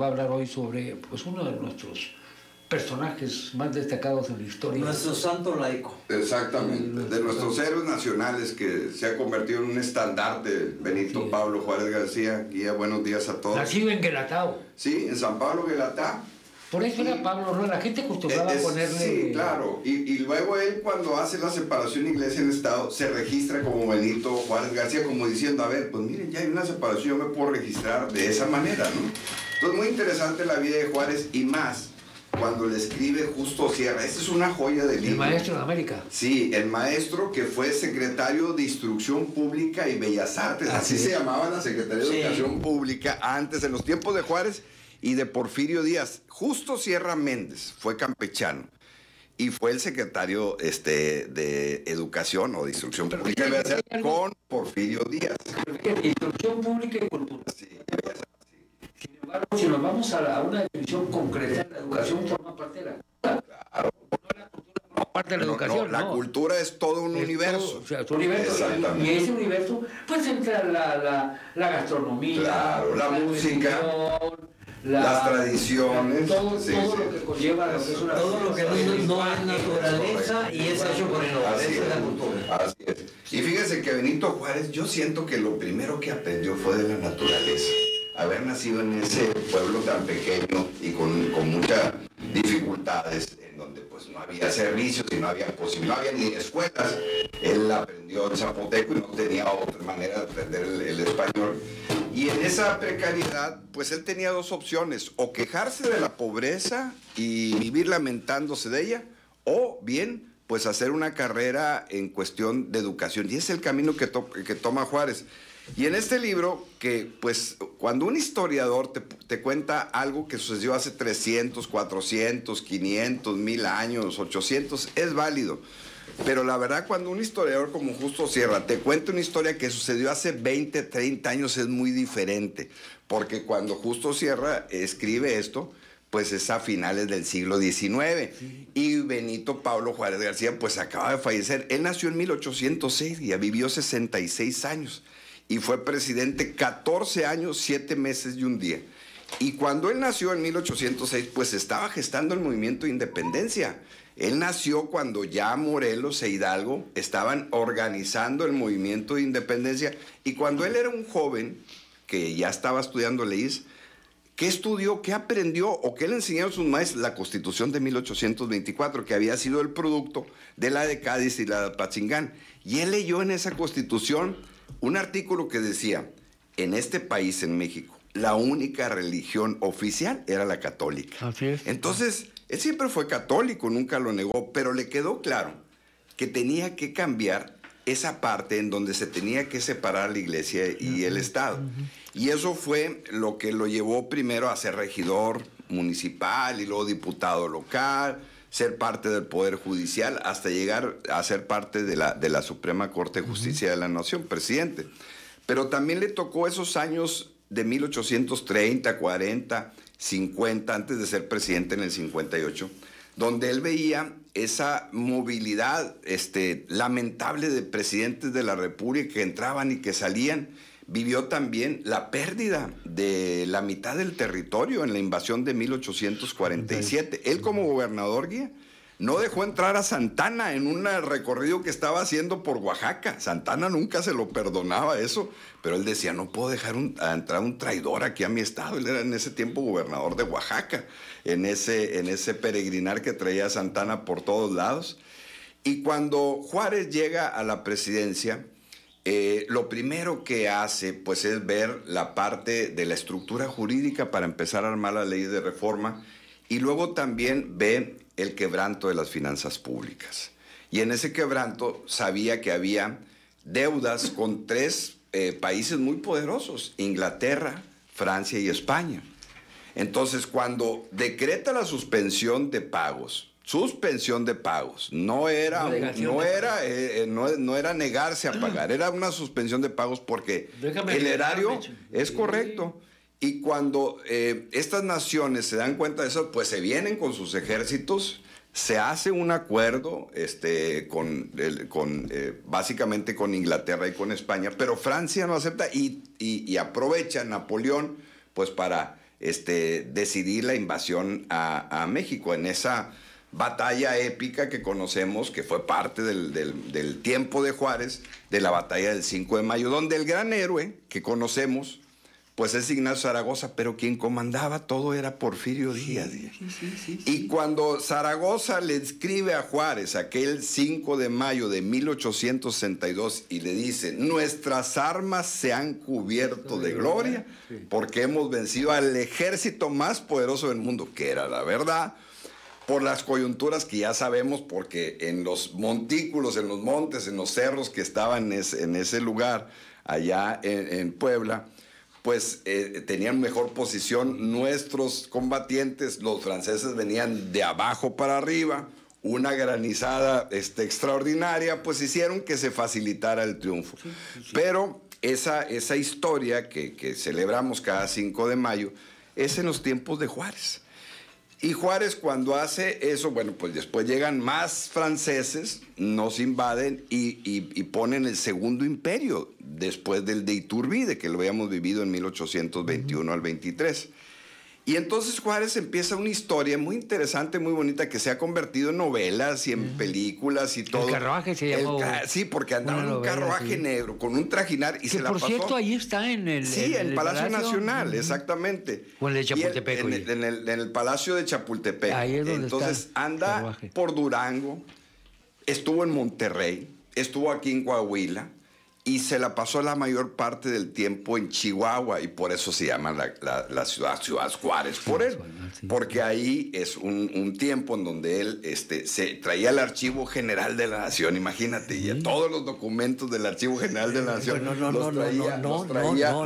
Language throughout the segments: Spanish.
va a hablar hoy sobre pues, uno de nuestros personajes más destacados en la historia. Nuestro santo laico. Exactamente, de nuestros héroes nacionales que se ha convertido en un estandarte, Benito Pablo Juárez García. Guía, buenos días a todos. Nacido en Guelatao. Sí, en San Pablo, Guelatá. Por eso era Pablo, ¿no? La gente acostumbraba a ponerle... Sí, claro. Y luego él, cuando hace la separación iglesia-estado, se registra como Benito Juárez García, como diciendo, a ver, pues miren, ya hay una separación, yo me puedo registrar de esa manera, ¿no? Entonces, muy interesante la vida de Juárez, y más cuando le escribe Justo Sierra. Esta es una joya del libro. El maestro de América. Sí, el maestro que fue secretario de Instrucción Pública y Bellas Artes. Así se llamaba la Secretaría de Educación Pública antes, en los tiempos de Juárez y de Porfirio Díaz. Justo Sierra Méndez fue campechano y fue el secretario de Educación o de Instrucción Pública con Porfirio Díaz. Instrucción Pública y Cultura. Sí. Sin embargo, si nos vamos a una definición concreta, la educación forma parte de la cultura. Claro. No la cultura forma parte de la educación. La cultura es todo un universo. Todo, o sea, es un universo. Y ese universo, pues entra la gastronomía, claro, la música, las tradiciones, todo lo que conlleva lo que es una todo lo que no es naturaleza y es hecho por el hombre. Esa es la cultura. Así es. Y fíjese que Benito Juárez, yo siento que lo primero que aprendió fue de la naturaleza. Haber nacido en ese pueblo tan pequeño y con muchas dificultades, en donde pues no había servicios y no había ni escuelas. Él aprendió el zapoteco y no tenía otra manera de aprender el español. Y en esa precariedad, pues él tenía dos opciones: o quejarse de la pobreza y vivir lamentándose de ella, o bien pues hacer una carrera en cuestión de educación. Y ese es el camino que toma Juárez. Y en este libro, que pues cuando un historiador te cuenta algo que sucedió hace 300, 400, 500, 1000 años, 800, es válido. Pero la verdad, cuando un historiador como Justo Sierra te cuenta una historia que sucedió hace 20, 30 años, es muy diferente. Porque cuando Justo Sierra escribe esto, pues es a finales del siglo XIX. Sí. Y Benito Pablo Juárez García, pues acaba de fallecer. Él nació en 1806 y ya vivió 66 años. Y fue presidente 14 años, 7 meses y un día. Y cuando él nació en 1806, pues estaba gestando el movimiento de independencia. Él nació cuando ya Morelos e Hidalgo estaban organizando el movimiento de independencia. Y cuando él era un joven, que ya estaba estudiando leyes, ¿qué estudió, qué aprendió o qué le enseñaron sus maestros? La Constitución de 1824, que había sido el producto de la de Cádiz y la de Apatzingán. Y él leyó en esa Constitución un artículo que decía: en este país, en México, la única religión oficial era la católica. Así es. Entonces, él siempre fue católico, nunca lo negó, pero le quedó claro que tenía que cambiar esa parte en donde se tenía que separar la iglesia y el Estado. Y eso fue lo que lo llevó primero a ser regidor municipal y luego diputado local, ser parte del Poder Judicial, hasta llegar a ser parte de la Suprema Corte de Justicia de la Nación, presidente. Pero también le tocó esos años de 1830, 40, 50, antes de ser presidente en el 58, donde él veía esa movilidad lamentable de presidentes de la República que entraban y que salían. Vivió también la pérdida de la mitad del territorio en la invasión de 1847. Él, como gobernador, guía, no dejó entrar a Santana en un recorrido que estaba haciendo por Oaxaca. Santana nunca se lo perdonaba eso, pero él decía: no puedo dejar entrar un traidor aquí a mi estado. Él era en ese tiempo gobernador de Oaxaca, en ese peregrinar que traía Santana por todos lados. Y cuando Juárez llega a la presidencia, lo primero que hace pues es ver la parte de la estructura jurídica para empezar a armar la ley de reforma, y luego también ve el quebranto de las finanzas públicas. Y en ese quebranto sabía que había deudas con 3 países muy poderosos: Inglaterra, Francia y España. Entonces, cuando decreta la suspensión de pagos, no era negarse a pagar, era una suspensión de pagos, porque el erario es correcto. Y cuando estas naciones se dan cuenta de eso, pues se vienen con sus ejércitos, se hace un acuerdo básicamente con Inglaterra y con España, pero Francia no acepta, y aprovecha Napoleón pues para decidir la invasión a México, en esa batalla épica que conocemos, que fue parte del tiempo de Juárez, de la batalla del 5 de mayo, donde el gran héroe que conocemos, pues es Ignacio Zaragoza, pero quien comandaba todo era Porfirio Díaz. Sí. Y cuando Zaragoza le escribe a Juárez aquel 5 de mayo de 1862 y le dice: nuestras armas se han cubierto de gloria porque hemos vencido al ejército más poderoso del mundo, que era la verdad, por las coyunturas que ya sabemos, porque en los montículos, en los montes, en los cerros que estaban en ese lugar, allá en Puebla, pues tenían mejor posición nuestros combatientes. Los franceses venían de abajo para arriba, una granizada extraordinaria, pues hicieron que se facilitara el triunfo. Pero esa historia que celebramos cada 5 de mayo es en los tiempos de Juárez. Y Juárez, cuando hace eso, bueno, pues después llegan más franceses, nos invaden y ponen el segundo imperio después del de Iturbide, que lo habíamos vivido en 1821 al 23. Y entonces Juárez empieza una historia muy interesante, muy bonita, que se ha convertido en novelas y en películas y todo. El carruaje se llamó. Sí, porque andaba en un carruaje negro, con un trajinar, y que se la pasó. Por cierto, ahí está en el... Sí, en el Palacio Nacional, exactamente. O en el de Chapultepec. En el Palacio de Chapultepec. Ahí es donde entonces está anda carruaje. Por Durango, estuvo en Monterrey, estuvo aquí en Coahuila, y se la pasó la mayor parte del tiempo en Chihuahua, y por eso se llama la ciudad Juárez por él, porque ahí es un tiempo en donde él se traía el Archivo General de la Nación, imagínate, y todos los documentos del Archivo General de la Nación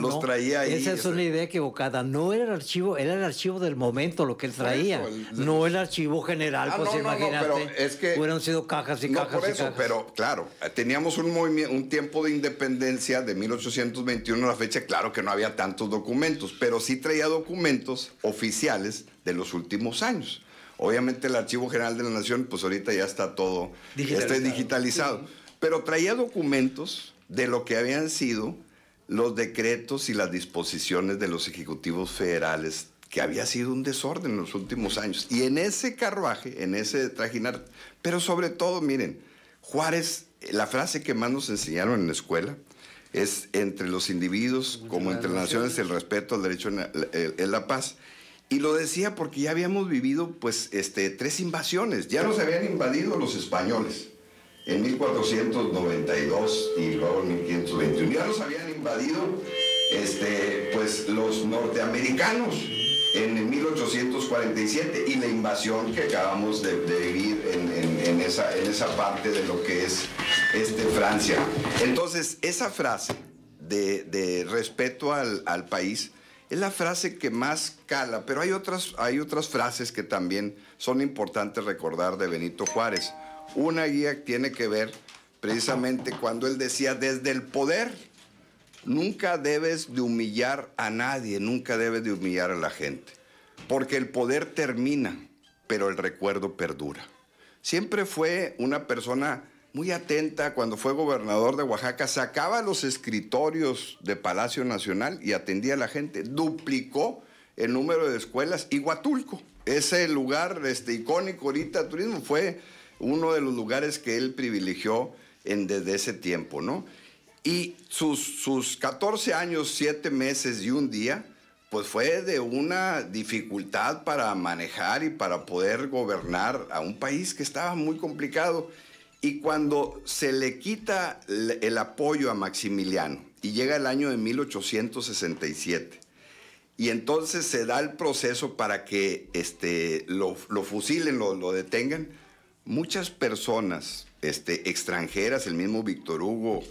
los traía ahí. Esa es una idea equivocada. No era el archivo del momento lo que él traía, no el Archivo General, pues imagínate, pero es que hubieran sido cajas y cajas por y eso, cajas. pero claro, teníamos un tiempo de independencia de 1821 a la fecha, claro que no había tantos documentos, pero sí traía documentos oficiales de los últimos años. Obviamente el Archivo General de la Nación, pues ahorita ya está todo digitalizado. Sí. Pero traía documentos de lo que habían sido los decretos y las disposiciones de los ejecutivos federales, que había sido un desorden en los últimos años. Y en ese carruaje, en ese trajinar, pero sobre todo, miren, Juárez, la frase que más nos enseñaron en la escuela es: entre los individuos como entre las naciones, el respeto al derecho en la paz. Y lo decía porque ya habíamos vivido pues 3 invasiones. Ya nos habían invadido los españoles en 1492 y luego en 1521. Ya nos habían invadido pues los norteamericanos en 1847, y la invasión que acabamos de vivir en esa parte de lo que es Francia. Entonces, esa frase de respeto al país es la frase que más cala, pero hay otras frases que también son importantes recordar de Benito Juárez. Una guía tiene que ver precisamente cuando él decía: desde el poder nunca debes de humillar a nadie, nunca debes de humillar a la gente, porque el poder termina, pero el recuerdo perdura. Siempre fue una persona muy atenta. Cuando fue gobernador de Oaxaca, sacaba los escritorios de Palacio Nacional y atendía a la gente. Duplicó el número de escuelas. Y Huatulco, ese lugar icónico ahorita de turismo, fue uno de los lugares que él privilegió desde ese tiempo, ¿no? Y sus 14 años, 7 meses y un día, pues fue de una dificultad para manejar y para poder gobernar a un país que estaba muy complicado. Y cuando se le quita el apoyo a Maximiliano y llega el año de 1867, y entonces se da el proceso para que lo fusilen, lo detengan, muchas personas extranjeras, el mismo Víctor Hugo,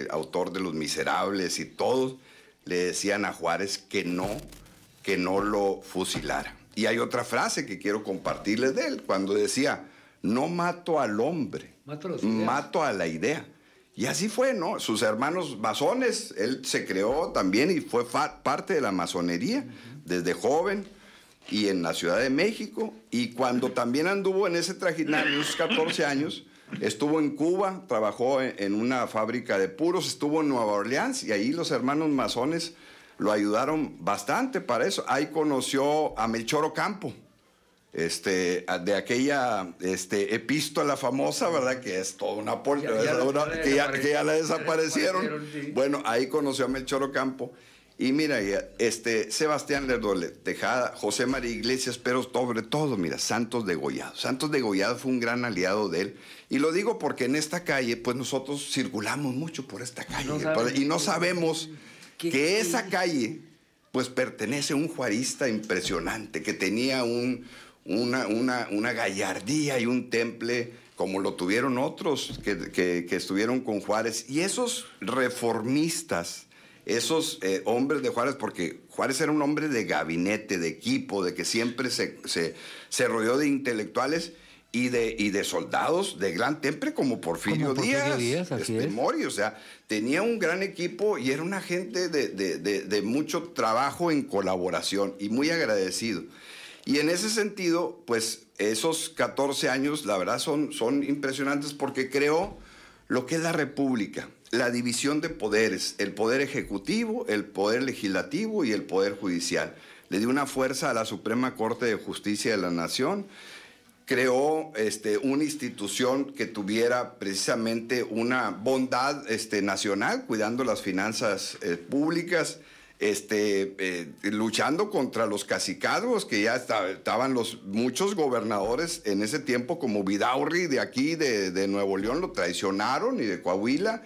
autor de Los Miserables, y todos le decían a Juárez que no lo fusilara. Y hay otra frase que quiero compartirles de él, cuando decía: no mato al hombre, mato a la idea. Y así fue, ¿no? Sus hermanos masones, él se creó también y fue parte de la masonería desde joven, y en la Ciudad de México. Y cuando también anduvo en ese trajinar, en esos 14 años, estuvo en Cuba, trabajó en una fábrica de puros, estuvo en Nueva Orleans, y ahí los hermanos masones lo ayudaron bastante para eso. Ahí conoció a Melchor Ocampo, de aquella epístola famosa, ¿verdad? Que es toda una que ya la desaparecieron. Sí. Bueno, ahí conoció a Melchor Ocampo. Y mira, Sebastián Lerdo Tejada, José María Iglesias, pero sobre todo, mira, Santos Degollado. Santos Degollado fue un gran aliado de él. Y lo digo porque en esta calle, pues nosotros circulamos mucho por esta calle. Y no sabemos que esa calle, pues pertenece a un juarista impresionante, que tenía una gallardía y un temple como lo tuvieron otros que estuvieron con Juárez. Y esos reformistas, esos hombres de Juárez, porque Juárez era un hombre de gabinete, de equipo, de que siempre se rodeó de intelectuales y de soldados de gran temple como Porfirio Díaz, Mori, o sea, tenía un gran equipo y era una gente de mucho trabajo en colaboración y muy agradecido. Y en ese sentido, pues esos 14 años, la verdad, son impresionantes porque creó lo que es la República, la división de poderes, el poder ejecutivo, el poder legislativo y el poder judicial. Le dio una fuerza a la Suprema Corte de Justicia de la Nación, creó una institución que tuviera precisamente una bondad nacional, cuidando las finanzas públicas, luchando contra los cacicazgos, que ya estaban muchos gobernadores en ese tiempo, como Vidaurri de aquí, de Nuevo León, lo traicionaron, y de Coahuila.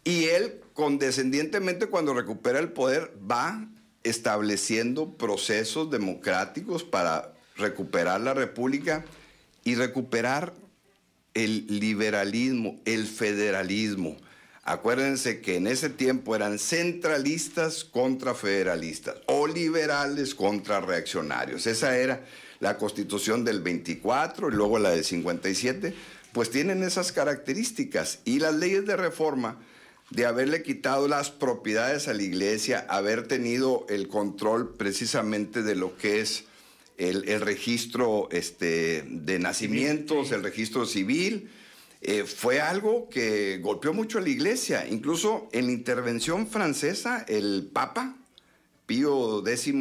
Y él, condescendientemente, cuando recupera el poder, va estableciendo procesos democráticos para recuperar la República y recuperar el liberalismo, el federalismo. Acuérdense que en ese tiempo eran centralistas contra federalistas o liberales contra reaccionarios. Esa era la Constitución del 24 y luego la del 57, pues tienen esas características. Y las leyes de reforma, de haberle quitado las propiedades a la iglesia, haber tenido el control precisamente de lo que es el registro de nacimientos, el registro civil, fue algo que golpeó mucho a la iglesia. Incluso en la intervención francesa, el Papa Pío XI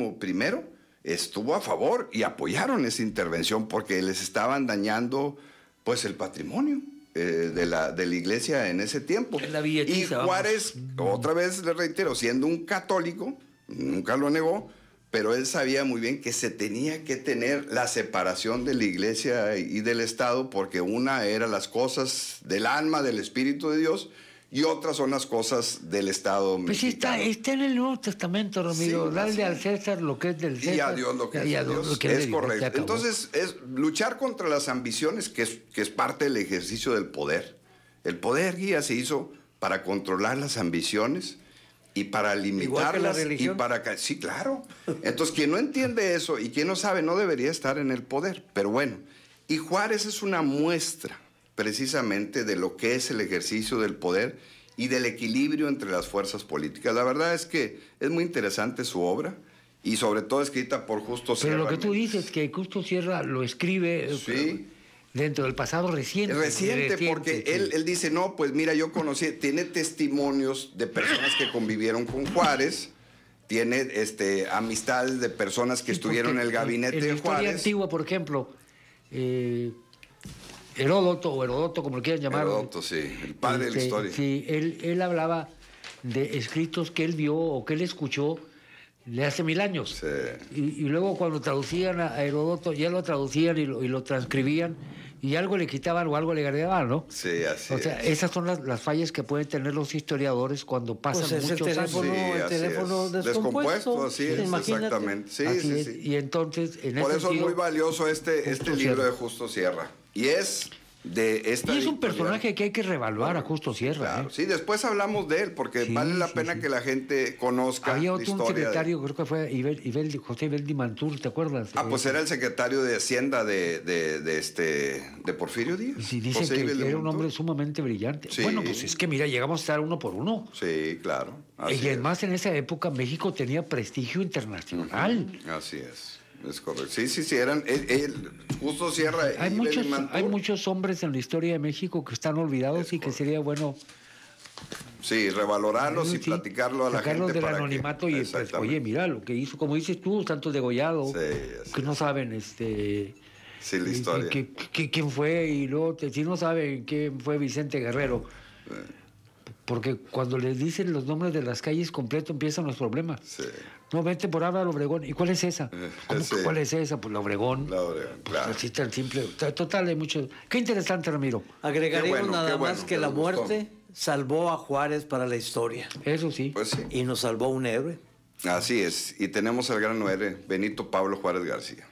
estuvo a favor y apoyaron esa intervención porque les estaban dañando pues el patrimonio de la iglesia en ese tiempo. Y Juárez, otra vez le reitero, siendo un católico, nunca lo negó, pero él sabía muy bien que se tenía que tener la separación de la iglesia y del Estado, porque una era las cosas del alma, del Espíritu de Dios, y otras son las cosas del Estado mexicano. Pues está en el Nuevo Testamento, Ramiro. Sí, darle al César lo que es del César. Y a Dios lo que es de Dios. Es correcto. Entonces, es luchar contra las ambiciones, que es parte del ejercicio del poder. El poder, guía, se hizo para controlar las ambiciones y para limitarlas. Y para... Sí, claro. Entonces, quien no entiende eso y quien no sabe, no debería estar en el poder. Pero bueno, y Juárez es una muestra precisamente de lo que es el ejercicio del poder y del equilibrio entre las fuerzas políticas. La verdad es que es muy interesante su obra y sobre todo escrita por Justo Sierra. Pero lo que tú dices, que Justo Sierra lo escribe dentro del pasado reciente. Reciente, porque él dice, no, pues mira, yo conocí, tiene testimonios de personas que convivieron con Juárez, tiene amistades de personas que estuvieron en el gabinete de Juárez. En la historia antigua, por ejemplo, Heródoto, como lo quieran llamar. Heródoto, sí, el padre de la historia. Sí, él hablaba de escritos que él vio o que él escuchó de hace 1000 años. Sí. Y luego cuando traducían a Heródoto, ya lo traducían y lo transcribían, y algo le quitaban o algo le agregaban, ¿no? Sí, así es. O sea, esas son las fallas que pueden tener los historiadores cuando pasan muchos años. Sí, el teléfono descompuesto. Así es, exactamente. Sí. Y entonces, por eso es muy valioso este libro de Justo Sierra. Y es de esta... Y es un personaje que hay que revaluar a Justo Sierra. Claro. Sí, después hablamos de él, porque vale la pena que la gente conozca Había la otro historia. secretario, creo que fue José Ibeldi Mantur, ¿te acuerdas? Pues era el secretario de Hacienda de Porfirio Díaz. Sí, dicen José que Ibeldi era un Mantur. hombre sumamente brillante. Sí. Bueno, pues es que mira, llegamos a estar uno por uno. Sí, claro. Y además en esa época México tenía prestigio internacional. Así es. Es correcto. Sí, eran Justo Sierra. Hay muchos hombres en la historia de México que están olvidados y que sería bueno Sí, revalorarlos y Sí, platicarlo a la gente. sacarlos del para anonimato que, y pues, oye, mira lo que hizo, como dices tú, tantos degollados, Sí, que no saben sí, la historia. quién fue, y luego si no saben quién fue Vicente Guerrero, porque cuando les dicen los nombres de las calles completo empiezan los problemas. Sí. No, vente por Álvaro Obregón. ¿Y cuál es esa? ¿Cómo Sí. que cuál es esa? Pues la Obregón. La Obregón, claro. Pues así tan simple. Total, hay mucho. Qué interesante, Ramiro. Agregaríamos Qué bueno, nada qué más bueno, que que la nos gustó. muerte salvó a Juárez para la historia. Eso sí. Pues sí. Y nos salvó un héroe. Así es. Y tenemos al gran héroe, Benito Pablo Juárez García.